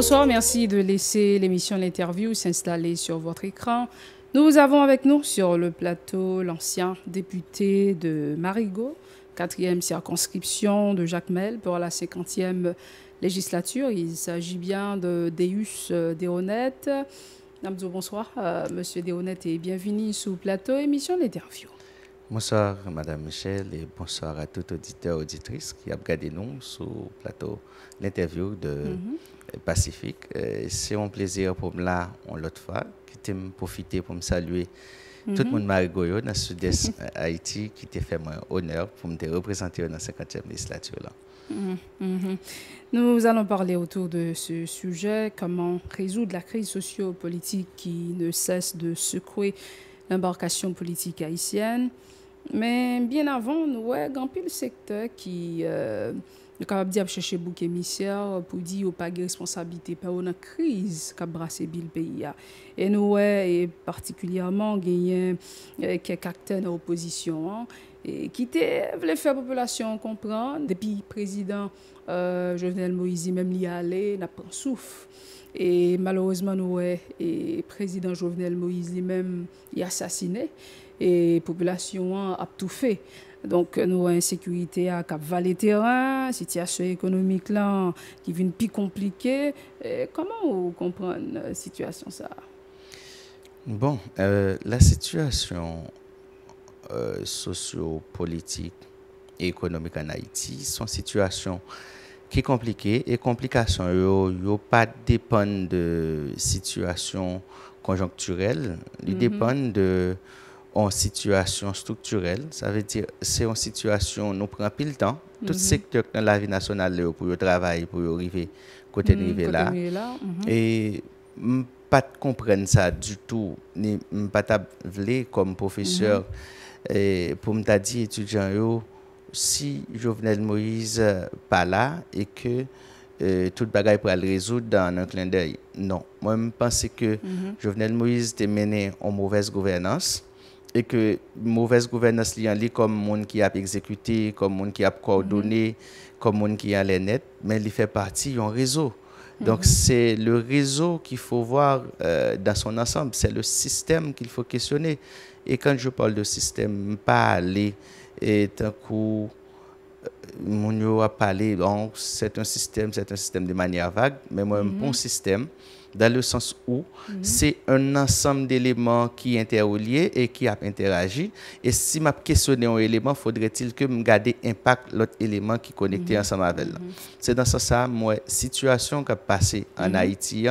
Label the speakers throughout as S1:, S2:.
S1: Bonsoir, merci de laisser l'émission L'Interview s'installer sur votre écran. Nous avons avec nous sur le plateau l'ancien député de Marigot, 4e circonscription de Jacmel pour la 50e législature. Il s'agit bien de Deus Dehonnette. Bonsoir, Monsieur Dehonnette, et bienvenue sur le plateau émission L'Interview.
S2: Bonsoir, Madame Michel, et bonsoir à tout auditeur, auditrice qui a regardé nous sur le plateau l'interview de Pacifique. C'est un plaisir pour moi là, l'autre fois, qui m'a profité pour me saluer tout le monde Marigoyo dans le sud-est Haïti, qui t'a fait mon honneur pour me représenter dans la 50e législature. Là.
S1: Nous allons parler autour de ce sujet, comment résoudre la crise socio-politique qui ne cesse de secouer l'embarcation politique haïtienne. Mais bien avant, nous avons un secteur qui est capable de chercher bouc émissaire pour dire qu'il n'y a pas de responsabilité pour une crise qui a brassé le pays. Et nous avons particulièrement gagné quelques acteurs dans l'opposition qui voulaient faire la population comprendre. Depuis le président Jovenel Moïse, même l'y allé, n'a pas souffle. Et malheureusement, nous avons le président Jovenel Moïse lui-même assassiné. Et la population a tout fait. Donc, nous avons insécurité à Cap Valley terrain, situation économique là qui vient plus compliquée. Comment vous comprenez la situation ça?
S2: Bon, la situation socio-politique et économique en Haïti, c'est une situation qui est compliquée et complications ne pas dépendre de situation conjoncturelle, ils dépendent de en situation structurelle, ça veut dire c'est une situation nous prend plus le temps, tout secteur dans la vie nationale pour travailler pour arriver côté arriver là. Et pas comprendre ça du tout, ni pas vle comme professeur pour me dire étudiant yo si Jovenel Moïse pas là et que toute bagaille pour le résoudre dans un clin d'œil. Non, moi je pense que Jovenel Moïse a mené en mauvaise gouvernance et que mauvaise gouvernance liée comme monde qui a exécuté, comme monde qui a coordonné, comme monde qui a les net, mais il fait partie d'un réseau. Donc c'est le réseau qu'il faut voir dans son ensemble, c'est le système qu'il faut questionner. Et quand je parle de système, pas aller et d'un coup mon a parlé, donc c'est un système de manière vague, mais moi un bon système dans le sens où c'est un ensemble d'éléments qui interreliés et qui a interagi. Et si m'a questionné un élément, faudrait-il que me garder impact l'autre élément qui connecté ensemble avec là. C'est dans ce sens moi situation qui a passé en Haïti,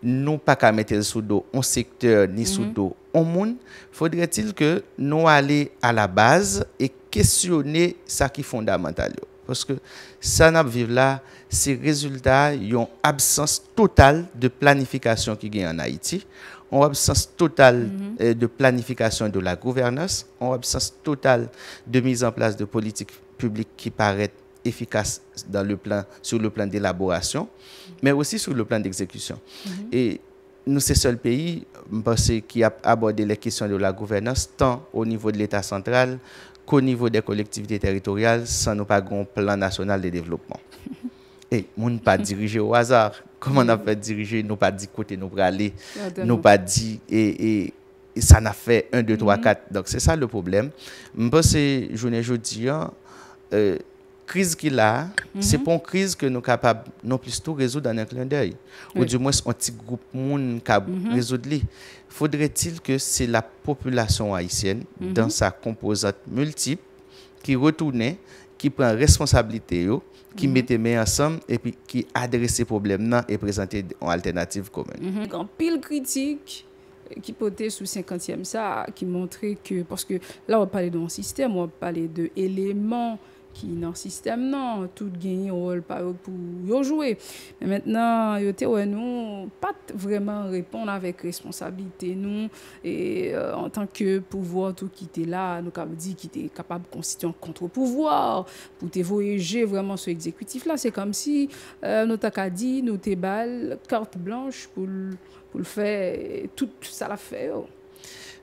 S2: nous pas qu'à mettre sous dos un secteur ni sous dos un monde, faudrait-il que nous aller à la base et questionner ça qui est fondamental. Parce que ça n'a vivre là, ces résultats, ils ont absence totale de planification qui gagne en Haïti, ont absence totale de planification de la gouvernance, ont absence totale de mise en place de politiques publiques qui paraissent efficaces sur le plan d'élaboration, mais aussi sur le plan d'exécution. Et nous, c'est le seul pays qui a abordé les questions de la gouvernance tant au niveau de l'État central qu'au niveau des collectivités territoriales sans nous pas un plan national de développement. Et nous pas diriger au hasard. Comment on a fait diriger, nous pas dit côté nous pour aller, nous pas dit et ça n'a fait 1, 2, 3, 4. Donc c'est ça le problème. Je pense que journée jeudi crise qu'il a, c'est pas une crise que nous sommes capables non plus tout résoudre dans un clin d'œil. Ou du moins un petit groupe monde qui résoudre. Faudrait-il que c'est la population haïtienne dans sa composante multiple qui retourne, qui prend responsabilité qui mette main ensemble et puis qui adresse ces problèmes et présente une alternative commune.
S1: En pile critique qui portait sous 50e ça qui montrait que parce que là on va parler d'un système, on va parler de éléments qui dans le système non tout gagne un rôle pour jouer, mais maintenant nous pas vraiment répondre avec responsabilité nous et en tant que pouvoir tout qui était là nous avons dit qui était capable de constituer un contre-pouvoir pour te voyager vraiment sur exécutif là, c'est comme si nous t'a dit nous te balle carte blanche pour le faire tout ça l'a fait.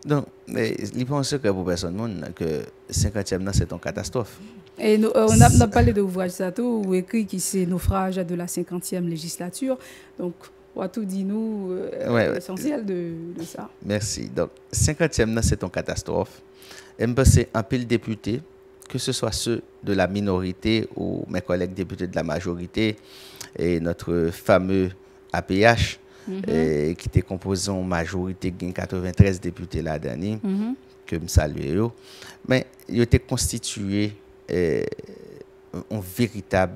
S2: Donc, il pense que pour personne monde que 50e c'est une catastrophe.
S1: Et on a parlé de l'ouvrage Sato, où écrit qui c'est naufrage de la 50e législature. Donc, on va tout dire nous l'essentiel de ça.
S2: Merci. Donc, 50e c'est une catastrophe. Et je pense un pile député, que ce soit ceux de la minorité ou mes collègues députés de la majorité, et notre fameux APH, qui était composé en majorité de 93 députés la dernière, que je salue. Mais il était constitué en véritable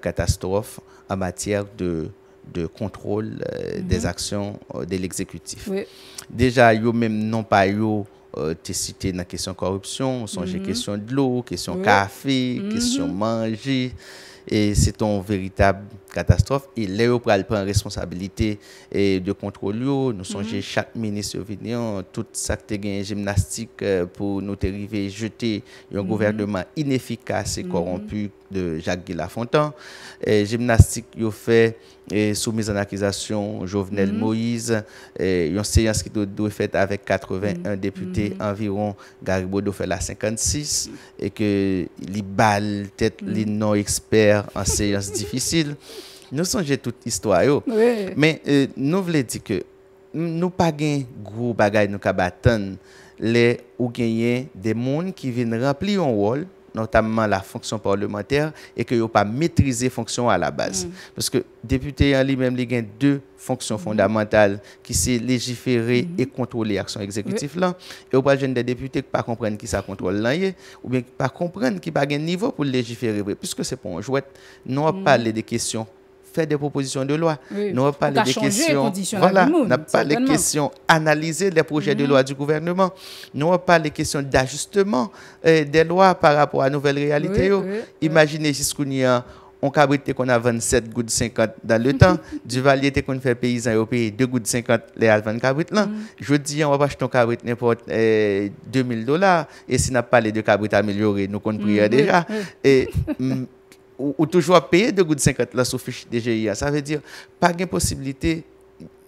S2: catastrophe en matière de contrôle des actions de l'exécutif. Oui. Déjà, yo même non pas yo te cité dans la question corruption, sont question de l'eau, question café, question manger. Et c'est une véritable catastrophe. Et là, on prend responsabilité de contrôle. Nous songeons chaque ministre venant, tout ça qui est gymnastique pour nous arriver jeter un gouvernement inefficace et corrompu de Jacques Lafontaine. Gymnastique, il fait soumise en accusation Jovenel Moïse, une séance qui doit être faite avec 81 députés environ. Garibaldi fait la 56 et que les balles, peut-être les non-experts en séance difficile. Nous songeons toute histoire. Oui. Mais nous voulons dire que nous pas gain gros bagay nous kabaton les ou gagner des monde qui viennent remplir un rôle, notamment la fonction parlementaire, et que yo pas maîtriser fonction à la base. Parce que député en lui-même il a deux fonctions fondamentales qui c'est légiférer et contrôler l'action exécutive là. Et au pas jeune des députés qui pas comprendre qui ça contrôle là ou bien qui pas comprendre qui pas gain niveau pour légiférer puisque c'est pour un jouet. Nous on parler des questions, faire des propositions de loi. Oui. Nous pas des questions, voilà, n'a pas les questions analyser les projets de loi du gouvernement. Nous pas les questions d'ajustement des lois par rapport à nouvelles réalités. Imaginez jusqu'où on cabrite qu'on a 27 gouttes 50 dans le temps, du valier qu'on fait paysan européen 2 gouttes 50 les alvan cabrite là. Je dis on va pas acheter un cabrite n'importe $2000 et si n'a pas les deux cabrites améliorés, nous qu'on prier déjà et ou toujours payer 2 gouttes 50 là sous fiche DGIA. Ça veut dire pas de possibilité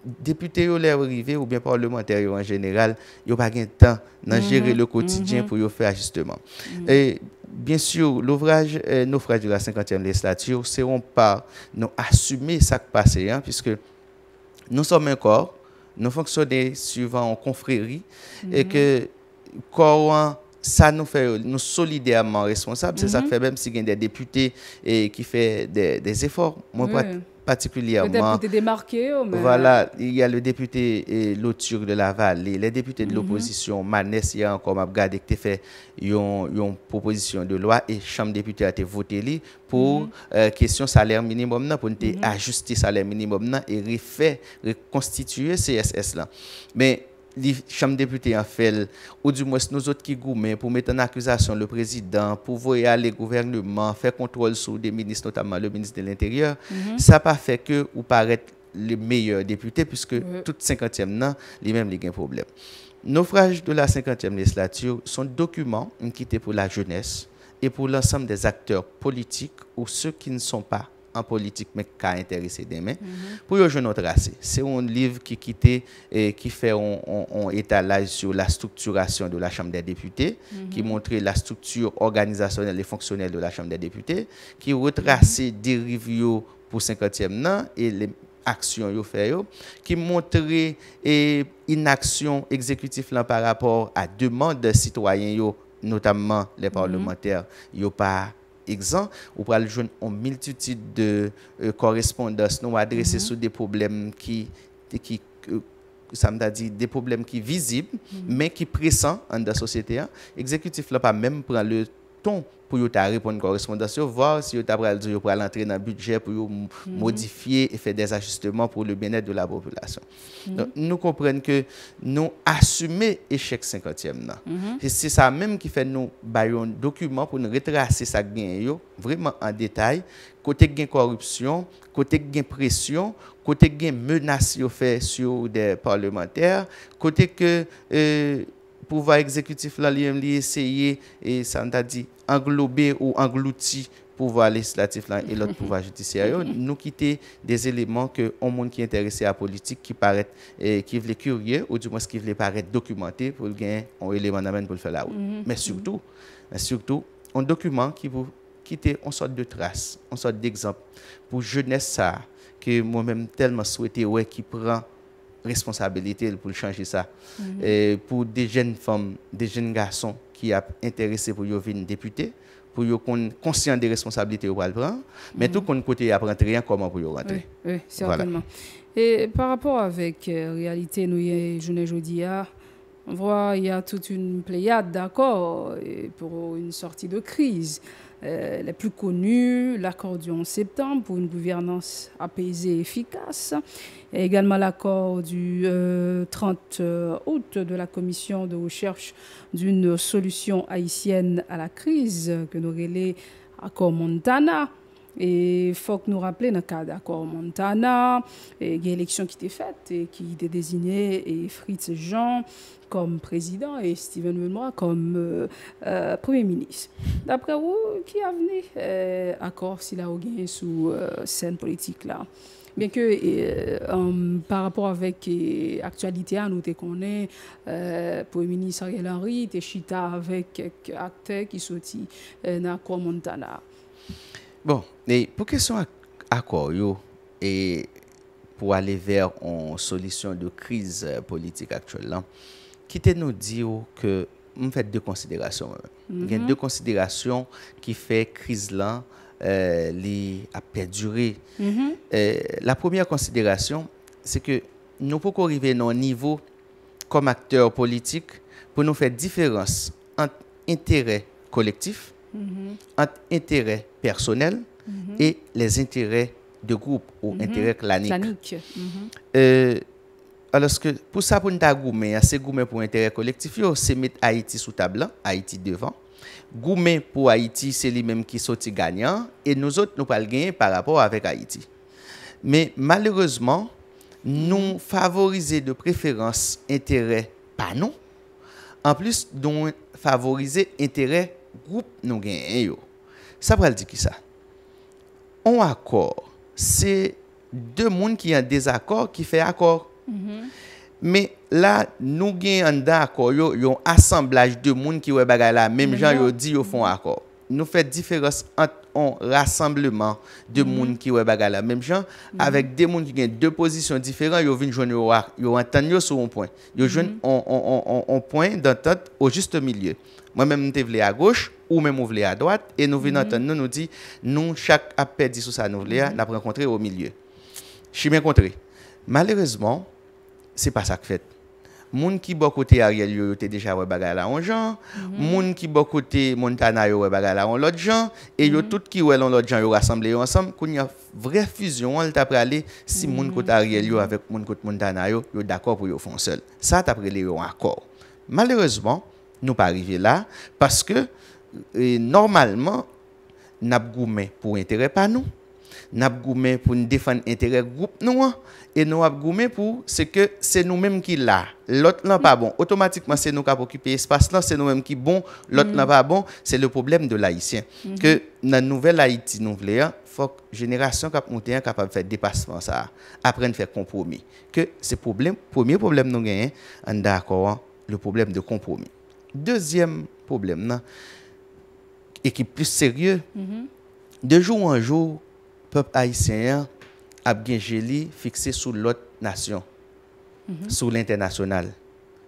S2: député ou les arrivés ou bien parlementaires en général, il pas de temps de gérer le quotidien pour faire ajustement. Et bien sûr, l'ouvrage naufrage de la 50e législature, c'est on pas nous assumer ça qui passe puisque nous sommes un corps, nous fonctionnons suivant en confrérie et que corps ça nous fait nous solidairement responsables. C'est ça qui fait même si il y a des députés qui font des efforts. Moi, particulièrement.
S1: Peut-être pour te démarquer. Mais...
S2: Voilà, il y a le député Lauture de la Vallée, les députés de l'opposition, Manès, il y a encore m'a regardé que tu fait une proposition de loi et Chambre députés a été voté pour question salaire minimum pour ajuster salaire minimum et reconstituer CSS là. Mais les chambres députés en fait, ou du moins nous autres qui gourmets pour mettre en accusation le président, pour voir les gouvernements, faire contrôle sur des ministres, notamment le ministre de l'Intérieur, ça n'a pas fait que ou paraître le meilleur député, puisque toute 50e nan, lui-même, il y a un problème. Naufrage de la 50e législature sont documents qui étaient pour la jeunesse et pour l'ensemble des acteurs politiques ou ceux qui ne sont pas en politique mais qui intéressé demain pour yo jeune tracé. C'est un livre qui quitté et qui fait un étalage sur la structuration de la Chambre des députés, qui montrait la structure organisationnelle et fonctionnelle de la Chambre des députés, qui retracé des reviews pour 50e nan et les actions yo fait yo, qui montrait inaction exécutive là par rapport à demande des citoyens yo, notamment les parlementaires yo pas exemple, ou pour aller joindre une multitude de correspondances nous adressées sur des problèmes qui ça me dit des problèmes qui visibles mais qui pressants dans la société. Exécutif là pas même prend le ton pour y répondre à correspondance, voir si vous allez entrer dans le budget pour modifier et faire des ajustements pour le bien-être de la population. Donc, nous comprenons que nous assumons l'échec 50e. Et c'est ça même qui fait nous un document pour nous retracer ça vraiment en détail, côté de corruption, côté de pression, côté de menaces fait sur des parlementaires, côté que pouvoir exécutif là lui essayer et ça on t'a dit englober ou engloutir pouvoir législatif là et l'autre pouvoir judiciaire, nous quitter des éléments que on monde qui est intéressé à la politique, qui paraît qui veut curieux ou du moins qui veut paraître documenté pour gagner un élément d'amène pour le faire la route. Mais surtout un document qui vous quitter une sorte de trace, une sorte d'exemple pour jeunesse ça que moi-même tellement souhaité ouais qui prend responsabilité pour changer ça. Et pour des jeunes femmes, des jeunes garçons qui a intéressé pour devenir député, pour yo conscient des responsabilités pour le prendre, mais tout qu'on côté apprendre rien comment pour rentrer.
S1: Oui, certainement. Voilà. Et par rapport avec réalité nous journée aujourd'hui, on voit il y a toute une pléiade d'accords pour une sortie de crise. Les plus connus, l'accord du 11 septembre pour une gouvernance apaisée et efficace, et également l'accord du 30 août de la commission de recherche d'une solution haïtienne à la crise, que nous relais accord Montana. Et il faut que nous rappelions dans le cas d'accord Montana, il y a une élection qui était faite et qui était désignée et Fritz Jean comme président et Steven Benoît comme Premier ministre. D'après vous, qui a venu accord s'il a gagné sous scène politique là? Bien que par rapport avec l'actualité, nous te connaissons, Premier ministre Ariel Henry, te chita avec quelques acteurs qui sont dans l'accord Montana.
S2: Bon, et pour question accord et pour aller vers une solution de crise politique actuelle là, qui te nous dit que on fait deux considérations. Il y a deux considérations qui fait crise là a perduré. La première considération, c'est que nous pouvons arriver à un niveau comme acteurs politiques pour nous faire différence entre intérêt collectif, entre intérêt personnel et les intérêts de groupe ou intérêts claniques. Alors que pour ça, pour nous goumer, c'est goumer pour intérêt collectif, c'est mettre Haïti sous table, Haïti devant. Goumer pour Haïti, c'est lui-même qui sorti gagnant et nous autres, nous pas le gagner par rapport avec Haïti. Mais malheureusement, nous favoriser de préférence intérêt pas nous. En plus, nous favoriser intérêt groupe nous gagnons. Ça veut dire qui ça? Un accord, c'est deux mondes qui ont des accords qui fait accord. Mais là, nous avons un accord, un assemblage de monde qui ont la même gens yo dit yo font accord. Nous fait différence entre un rassemblement de monde qui ont la même gens avec des monde qui ont deux positions différentes, yo viennent joindre yo entendre sur un point. Yo joindre un point d'entente au juste milieu. Moi-même, je voulais à gauche ou même je voulais à droite et nous venons entendre nous dit nous chaque appel dit sur ça nous voulons n'a rencontré au milieu. Je suis bien contré. Malheureusement, c'est pas ça que fait. Moun qui bon côté Ariel yo était déjà ouais bagarre là en gens, moun qui bon côté Montana yo ouais bagarre là en l'autre gens et yo tout qui ouais l'autre gens yo rassemblé ensemble qu'on y a vraie fusion on t'a aller si moun côté Ariel yo avec moun côté Montana yo d'accord pour yo font seul. Ça t'a prélé yo accord. Malheureusement, nous pas arrivé là parce que normalement n'a goumé pour intérêt pas nous. N'a goumé pour nous défendre intérêt groupe nous et nous a goumé pour c'est que c'est nous-mêmes qui là l'autre là pas bon automatiquement c'est nous qui occuper espace là c'est nous-mêmes qui bon l'autre là pas bon c'est le problème de l'haïtien que dans nouvelle Haïti nous voulons faut que génération cap monter capable faire dépassement ça apprendre faire compromis que c'est premier problème nous gagnons en d'accord le problème de compromis. Deuxième problème là et qui est plus sérieux de jour en jour peuple haïtien a bien gelé fixé sur l'autre nation, sur l'international,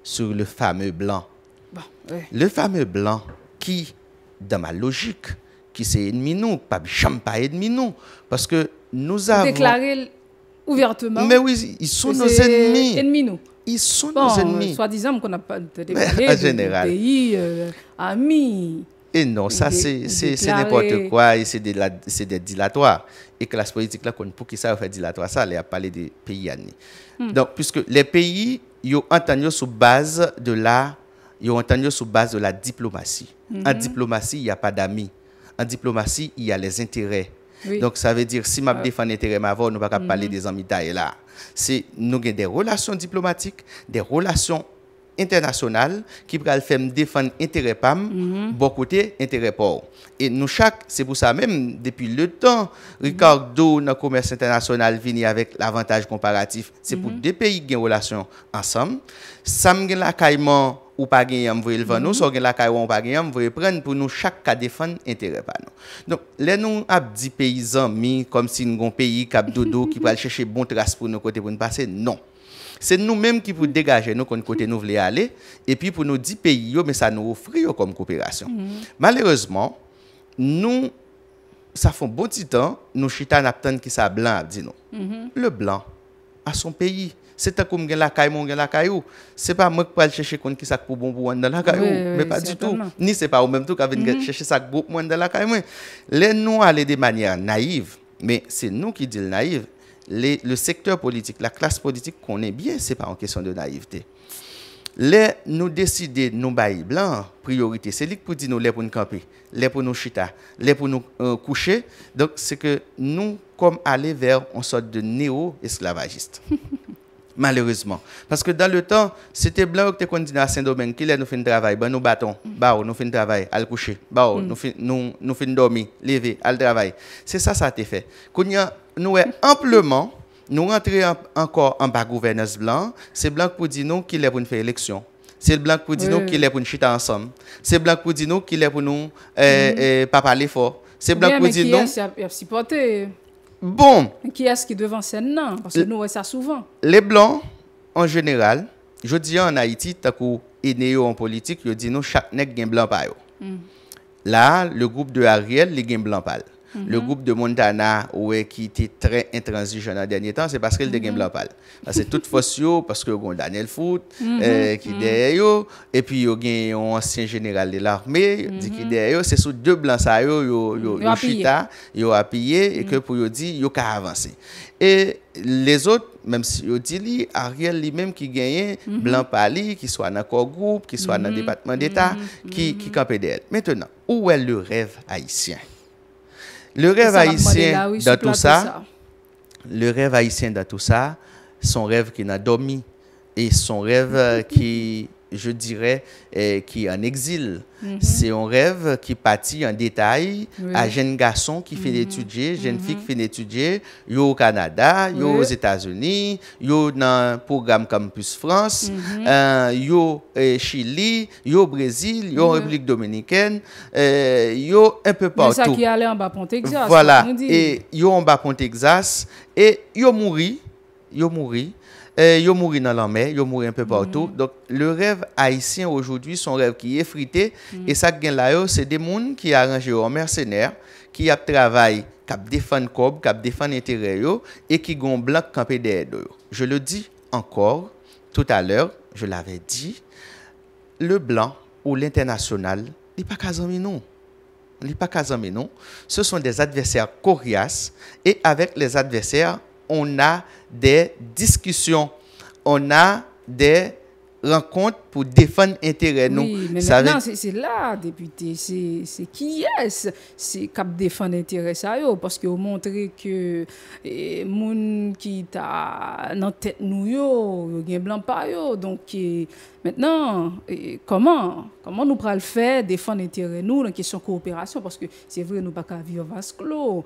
S2: sur le fameux blanc.
S1: Bon, ouais.
S2: Le fameux blanc qui, dans ma logique, qui c'est ennemi nous, pas ennemi nous, parce que nous avons
S1: déclaré ouvertement.
S2: Mais oui, ils sont nos ennemis.
S1: Ennemis nous.
S2: Ils sont nos ennemis.
S1: Soi-disant qu'on n'a pas de
S2: en général.
S1: Pays amis.
S2: Et non, ça c'est n'importe quoi et c'est des dilatoires. Et classe politique là pour qui ça fait dilatoire ça, elle a parlé des pays amis. Donc puisque les pays ils entendent sur base de la diplomatie. En diplomatie, il n'y a pas d'amis. En diplomatie, il y a les intérêts. Oui. Donc ça veut dire si m'a défend intérêt m'avant, nous pas parler des amis là. C'est nous avons des relations diplomatiques, des relations international qui pral faire défendre intérêt pam, bon côté intérêt port. Et nous chaque, c'est pour ça même depuis le temps, Ricardo dans le commerce international vient avec l'avantage comparatif, c'est pour deux pays qui ont relation ensemble. Ça me la caïman ou pas gagner, vous voyez le vent nous, soit la caïman ou pas gagner, vous voyez prendre pour nous chaque cas défendre intérêt pas nous. Donc les nous a dit paysans mis comme si nous un pays cap dodo qui va chercher bon trace pour nous côté pour nous passer, non. C'est nous-mêmes qui pour dégager nous côté nous voulons aller et puis pour nous 10 pays mais ça nous offre comme coopération. Malheureusement, nous ça fait un bon petit temps nous chita n'attend qui ça blanc dit nous. Le blanc à son pays. C'est comme la caillou, la caillou. C'est pas moi qui vais chercher qui ça pour bon pour dans la caillou, mais pas du tout. Ni c'est pas au même tout qui va chercher ça pour moi dans la caillou. Les nous aller de manière naïve, mais c'est nous qui disons naïve. Le secteur politique, la classe politique connaît bien, c'est pas en question de naïveté. Les nous décider nous bailler blanc priorité, c'est lui pour dire nous les pour nous camper, les pour nous chita, les pour nous coucher. Donc c'est que nous comme aller vers une sorte de néo-esclavagiste. Malheureusement. Parce que dans le temps, c'était blanc qui était à Saint-Domingue, qui nous fait un travail, ben nous battons, nous fait un travail, à le coucher, nous fait dormir, lever, à le travail. C'est ça a été fait. Quand nous amplement, nous rentrons encore en bas gouvernance blanc, c'est blanc pour dire nous qu'il est pour nous faire élection. C'est le blanc pour dire nous qu'il est pour nous chiter ensemble. C'est blanc pour dire nous qu'il est pour nous pas parler fort. C'est blanc pour dire nous. Bon.
S1: Qui est-ce qui devant scène non? Parce que nous voyons ça souvent.
S2: Les blancs, en général, je dis en Haïti, tant qu'on est né en politique, je dis nous chaque nègre gagne blanc par eux. Là, le groupe de Ariel, les gagne blanc par. Le groupe de Montana, qui était très intransigeant dans les derniers temps, c'est parce qu'il gagne blanc par. C'est toute fausse, parce que bon, Daniel Foot, qui est derrière, et puis il y a un ancien général de l'armée, qui est derrière, c'est sous deux blancs, ça, yo chita, yo appuyé, et que pour yo dire, yo ka avancer. Et les autres, même si yo dit Ariel lui-même qui gagne blanc pali, qui soit dans le groupe, qui soit dans le département d'État, qui campait d'elle. Maintenant, où est le rêve haïtien? Le rêve haïtien dans tout ça, le rêve haïtien dans tout ça, son rêve qui n'a dormi et son rêve qui, je dirais, qui est en exil. C'est un rêve qui partit en détail à jeunes garçons qui fait étudier, jeunes filles qui fait étudier, yo au Canada, yo aux États-Unis, yo dans le programme Campus France, yo Chili, yo Brésil, yo République Dominicaine, yo un peu partout.
S1: C'est ça qui allait en bas Pont Texas.
S2: Voilà, et yo en bas Pont Texas et yo mouri. Yo mourir dans la mer, yo mourir un peu partout. Donc le rêve haïtien aujourd'hui, son rêve qui est effrité et ça gagne là c'est des gens qui arrangent en mercenaires, qui a travaillé, qui défendent cob, qui défendent intérêt et qui gon blanc campé derrière. Je le dis encore tout à l'heure, je l'avais dit, le blanc ou l'international, il pas casami non. Il pas casami non. Ce sont des adversaires coriaces et avec les adversaires on a des discussions, on a des rencontres pour défendre intérêt.
S1: Oui, mais maintenant, c'est là, député, c'est qui est-ce c'est cap défendre intérêt ça yo parce que vous montrez que les gens qui ta dans tête nous yo gen blanc pas yo donc maintenant comment nous pral le faire défendre intérêt nous dans question coopération parce que c'est vrai nous pas qu'à vivre vase clos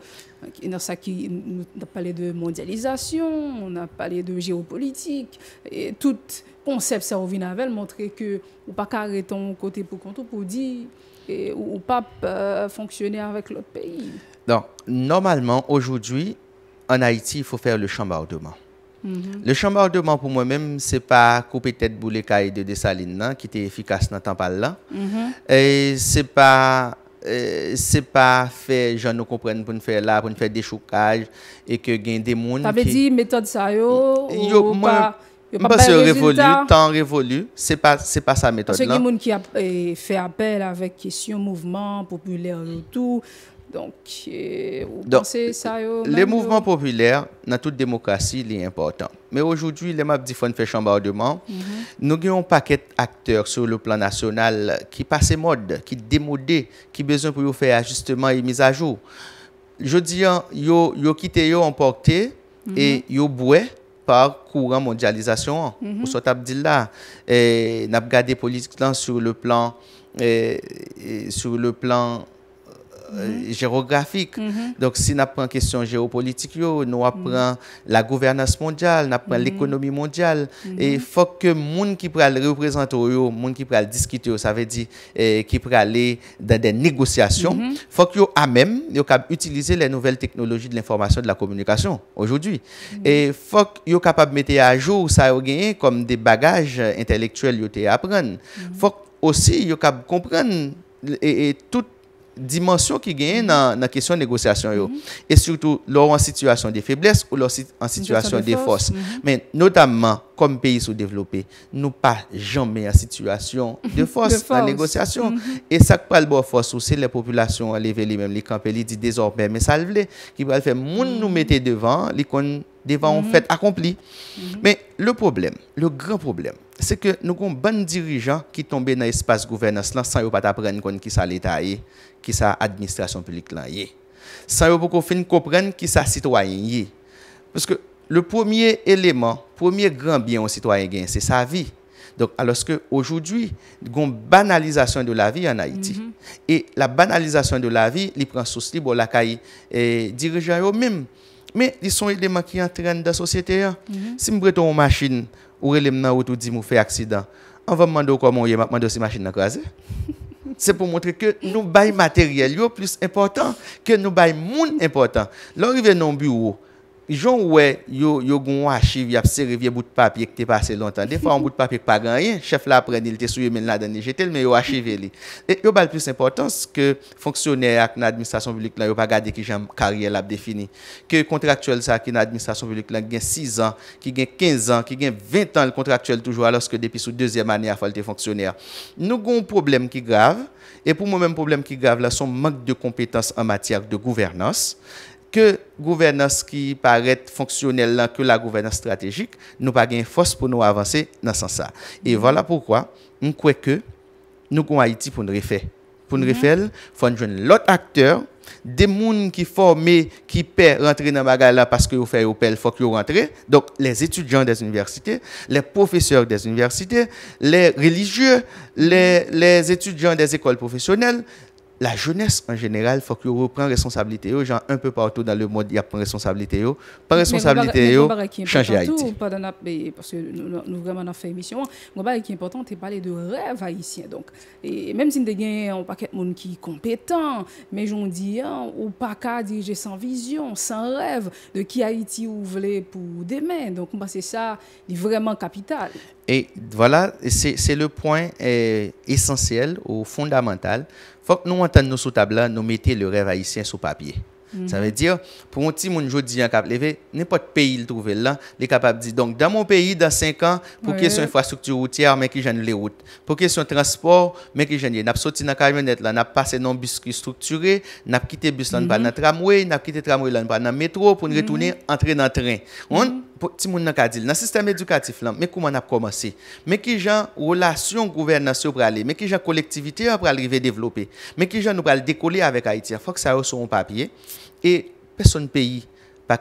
S1: dans ça qui nous a parlé de mondialisation, on a parlé de géopolitique et tout concept ça vient avec montrer que ou pas carrer ton côté pour compte pour dire ou pas fonctionner avec l'autre pays.
S2: Donc normalement aujourd'hui en Haïti il faut faire le chambardement. Le chambardement pour moi-même c'est pas couper tête boule caille de Dessalines qui était efficace dans temps par là. Et c'est pas fait gens nous comprennent pour nous faire là pour nous faire des chocages et que gain des monde
S1: ça veut dire méthode ça yo pas
S2: parce que révolu, temps révolu, c'est pas sa méthode là.
S1: Parce que y a des gens qui fait appel avec question mouvement populaire et tout. Donc vous pensez ça yo
S2: les mouvements populaires dans toute démocratie c'est important. Mais aujourd'hui les m'a dit faut faire chambardement. Nous avons un paquet d'acteurs sur le plan national qui passent mode, qui démodé, qui besoin pour faire ajustement et mise à jour. Je dis yo quitté yo emporté et yo boué par courant mondialisation. Ou soit dit là, n'a regardé politique là sur le plan géographique. Donc, si nous prenons question géopolitique, nous apprenons la gouvernance mondiale, nous apprenons l'économie mondiale. Et il faut que les gens qui peuvent représenter, les gens qui peuvent discuter, ça veut dire qui peuvent aller dans des négociations, il faut qu'ils même utiliser les nouvelles technologies de l'information et de la communication aujourd'hui. Et il faut qu'ils soient capables de mettre à jour ça comme des bagages intellectuels à apprendre. Il faut aussi qu'ils soient capables de comprendre et toute dimension qui gagne dans la question de négociation et surtout leur en situation de faiblesse ou leur en situation de force. Mais notamment comme pays sous-développé, nous pas jamais en situation de force en négociation. Et ça qui parle de force c'est les populations lever les mêmes les camper les dit désormais mais ça le qui va faire moun nous mettre devant les devant un fait accompli. Mais le problème, le grand problème, c'est que nous avons bon dirigeants qui tombent dans l'espace gouvernance là sans pas apprendre qui ça l'État est, qui ça administration publique là est. Sans pas comprendre qui ça citoyen est. Parce que le premier élément, premier grand bien au citoyen gain, c'est sa vie. Donc, alors qu'aujourd'hui, il y a une banalisation de la vie en Haïti. Et la banalisation de la vie, il prend source libre la caille dirigeants eux-mêmes. Mais ils sont des éléments qui entraînent dans la société. Si je prends une machine ou relève ou dit que fait accident, on va me demander comment je vais demander si machine écrasée. C'est pour montrer que nous bail matériel plus important que nous bail monde important. L'arrivée dans bureau, Jean ouais yo gon archive y a serré vieux bout de papier qui t'est passé longtemps. Des fois un bout de papier pas grand rien, chef là prend il te souillé men là dedans jeter mais yo archivé li. Et yo bal plus importance que fonctionnaire avec l'administration publique là yo pas garder qui j'aime carrière là défini. Que contractuel ça qui l'administration publique là gagne 6 ans, qui gagne 15 ans, qui gagne 20 ans le contractuel toujours alors que depuis sous deuxième année a fallu fonctionnaire. Nous avons un problème qui grave et pour moi même problème qui grave là son manque de compétences en matière de gouvernance. Que gouvernance qui paraît fonctionnelle là, que la gouvernance stratégique, nous pas gain force pour nous avancer dans ce sens-là. Et voilà pourquoi nous croyons que nous avons Haïti pour nous refaire. Pour nous refaire, il faut nous joindre l'autre acteur, des gens qui formés, qui peuvent rentrer dans la bagarre là parce que vous faites il faut qu'ils rentrent. Donc les étudiants des universités, les professeurs des universités, les religieux, les étudiants des écoles professionnelles, la jeunesse en général, il faut qu'ils reprennent responsabilité. Gens un peu partout dans le monde, il y a une responsabilité. Par responsabilité, changer Haïti.
S1: Parce que nous vraiment dans fait émission, ce qui est important, c'est parler de rêve haïtien. Donc, et même si nous avons un paquet de monde qui est compétent, mais j'en dis, ou pas qu'à diriger sans vision, sans rêve de qui Haïti vous voulez pour demain. Donc, c'est ça, c'est vraiment capital.
S2: Et voilà, c'est le point essentiel ou fondamental. Il faut que nous entendions sous table, nous mettions le rêve haïtien sur papier. Ça veut dire, pour un petit monde aujourd'hui, n'importe pays le trouve là, il est capable de dire, donc dans mon pays, dans 5 ans, pour question infrastructure routière, mais qui gêne les routes. Pour question transport, mais qui gêne. Nous avons sorti dans la camionnette, nous avons passé dans le bus structuré, nous avons quitté le bus dans le tramway, nous avons quitté le tramway dans le métro pour nous retourner, entrer dans le train. Petit monde dans le système éducatif là, mais comment on a commencé? Mais qui genre relation gouvernance pour aller? Mais qui genre collectivité pour arriver développer? Mais qui genre nous pour décoller avec Haïti? Il faut que ça soit un papier et personne pays pas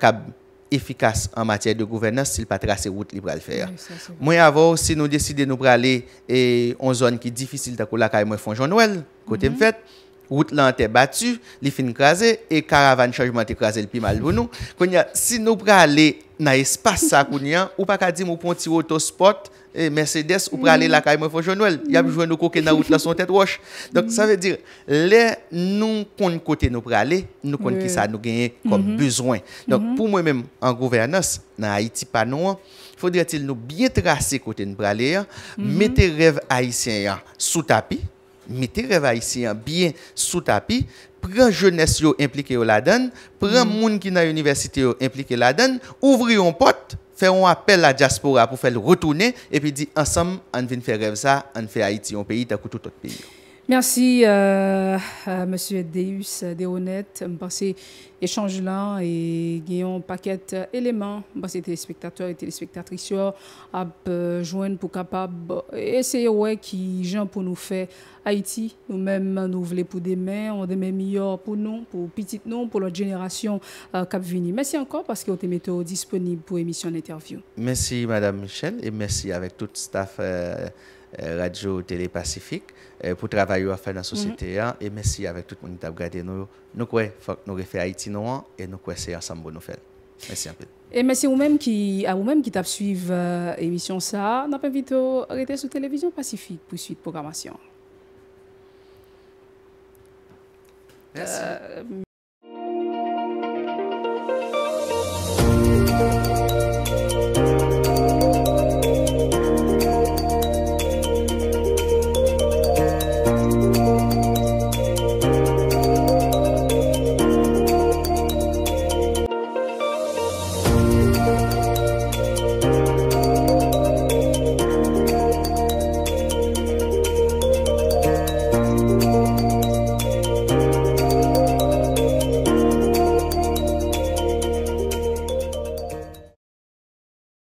S2: efficace en matière de gouvernance s'il pas tracer route libre à le faire. Oui, moi avant si nous décider nous pour aller en zone qui est difficile de la caille moi font Jean-Noël côté me fait route là était battue, li fin crasé et caravane changement écrasé le plus mal pour nous. Si nous pour aller dans espace ça ou pas dire mon petit autosport et Mercedes ou pour aller la caille moi font Jean-Noël, il y a besoin de coquer dans route là son tête roche. Donc ça veut dire les nous côté nous pour aller, nous connait qui ça nous gagner comme besoin. Donc pour moi même en gouvernance dans Haïti pas non, faudrait-il nous bien tracer côté nous pour aller, mettre rêve haïtien sous tapis. Mettez rêve haïtien bien sous tapis, prend jeunesse yo impliqué là-dedans, prend moun qui dans université yo impliqué là-dedans, ouvrir une porte, faire un appel à la diaspora pour faire retourner et puis dire ensemble on vient faire rêve ça, on fait Haïti un pays tant que tout autre pays.
S1: Merci, Monsieur Deus Deonet. Je pense que l'échange là et un paquet d'éléments. Je pense que téléspectateurs et téléspectatrices à joindre pour capable essayer ouais qui gens pour nous faire Haïti nous-mêmes nous voulons pour demain on des meilleurs pour nous pour petite nous pour notre génération cap venir. Merci encore parce que vous êtes disponible pour émission d'interview.
S2: Merci Madame Michel et merci avec tout le staff Radio Télé Pacifique pour travailler à faire dans la société et merci avec tout le monde qui a regardé nous. Nous quoi faut que nous refait Haïti nous et nous quoi c'est ensemble nous faire. Merci un peu.
S1: Et merci vous-même qui t'a suivre émission ça. N'a pas invité à rester sur télévision Pacifique pour suite programmation.
S2: Merci.